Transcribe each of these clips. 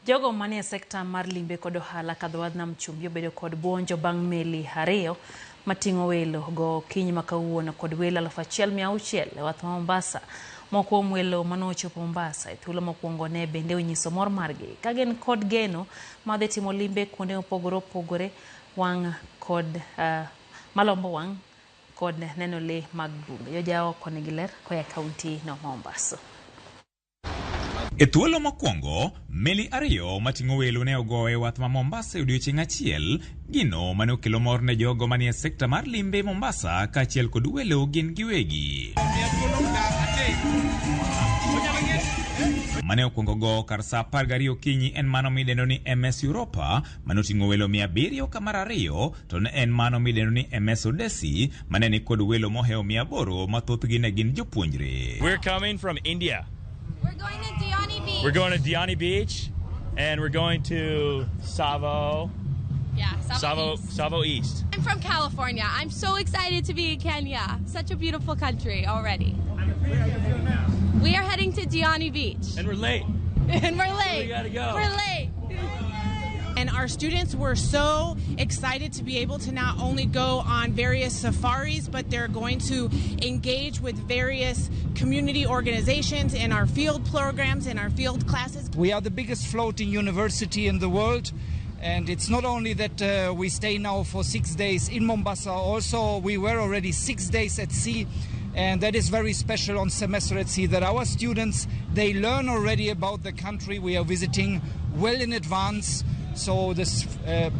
Jogo manie sekta mar limbe kod ohala kadho nam chumbi obedo kod buonjo bang' meli ariyo mating'o welo go kiny makawuono kod welo 1,600 e wath Mombasa. Moko welo manochopo Mombasa e thuolo mokwongo ne bende onyiso mor margi ka gin kod geno madhi timo limbe kuonde opogore opogore wang' kod malombo wang' kod neno le mag bunge. Jojao konegi ler koya kaunti no Mombasa. E thuolo mokwongo, meli ariyo mating'o welo ne ogowo e wath ma Mombasa e odiechieng' achiel, gino mane okelo mor ne jogo manie sekta mar limbe Mombasa kaachiel kod welo gin giwegi. Mane okwongo go kar saa 12 okinyi en mano midendo ni MS Europa, mane oting'o welo 700 ka mar ariyo, to ne en mano midendo ni MS Odesi, mane ni kod welo moheo 800 mathothgi ne gin jopuonjre. We're coming from India. We're going to Diani Beach. We're going to Diani Beach, and we're going to Savo. Yeah, Savo East. I'm from California. I'm so excited to be in Kenya. Such a beautiful country already. We are heading to Diani Beach. And we're late. And we're late. We gotta go. We're late. And our students were so excited to be able to not only go on various safaris, but they're going to engage with various community organizations in our field programs and our field classes. We are the biggest floating university in the world. And it's not only that we stay now for 6 days in Mombasa, also we were already 6 days at sea. And that is very special on semester at sea, that our students, they learn already about the country we are visiting well in advance. So this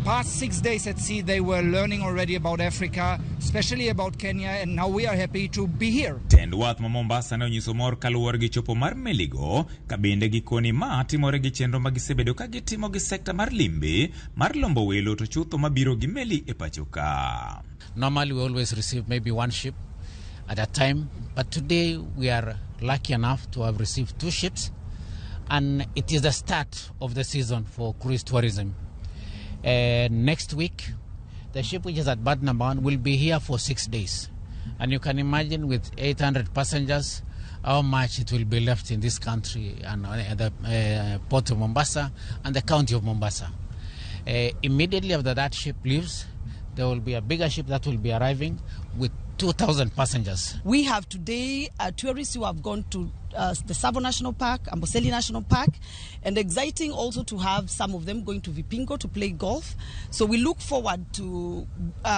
past 6 days at sea, they were learning already about Africa, especially about Kenya, and now we are happy to be here. Tend wath ma Mombasa ne onyiso mor kaluwore gi chopo mar meligo, kabende gikoni ma timore gi chenro ma gisebedo ka gitimo gi sekta mar limbe, mar lombo welo to chutho mabiro gi meli e pacho ka. Normally we always receive maybe one ship at a time, but today we are lucky enough to have received 2 ships. And it is the start of the season for cruise tourism. Next week, the ship which is at berth number 1 will be here for 6 days. And you can imagine with 800 passengers, how much it will be left in this country and the port of Mombasa and the county of Mombasa. Immediately after that ship leaves, there will be a bigger ship that will be arriving with 2,000 passengers. We have today tourists who have gone to the Savo National Park, Amboseli National Park, and exciting also to have some of them going to Vipingo to play golf. So we look forward to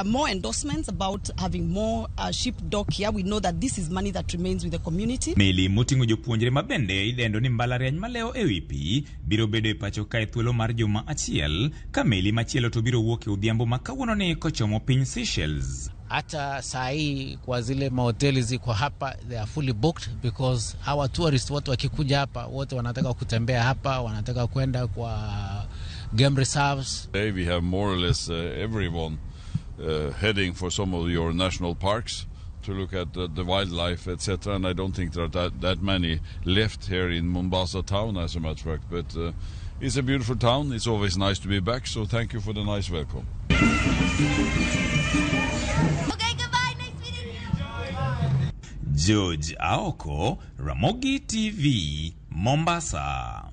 more endorsements about having more ship dock here. We know that this is money that remains with the community. Meli moting'o jopuonjre mabende idendo ni mbalariany maleo e wi pi biro bedo e pacho ka e thuolo mar juma achiel, ka meli machielo to biro wuok e odhiambo ma kawuono ni kochomo piny Seychelles. Hata saa hii kwa zile mahoteli ziko hapa, they are fully booked because our tourists wote wakikuja hapa wote wanataka kutembea hapa, wanataka kwenda kwa game reserves. Today we have more or less everyone heading for some of your national parks to look at the wildlife, etc. And I don't think there are that many left here in Mombasa town, as a matter of fact. But it's a beautiful town. It's always nice to be back. So thank you for the nice welcome. Okay, goodbye. Nice meeting you. George Aoko, Ramogi TV, Mombasa.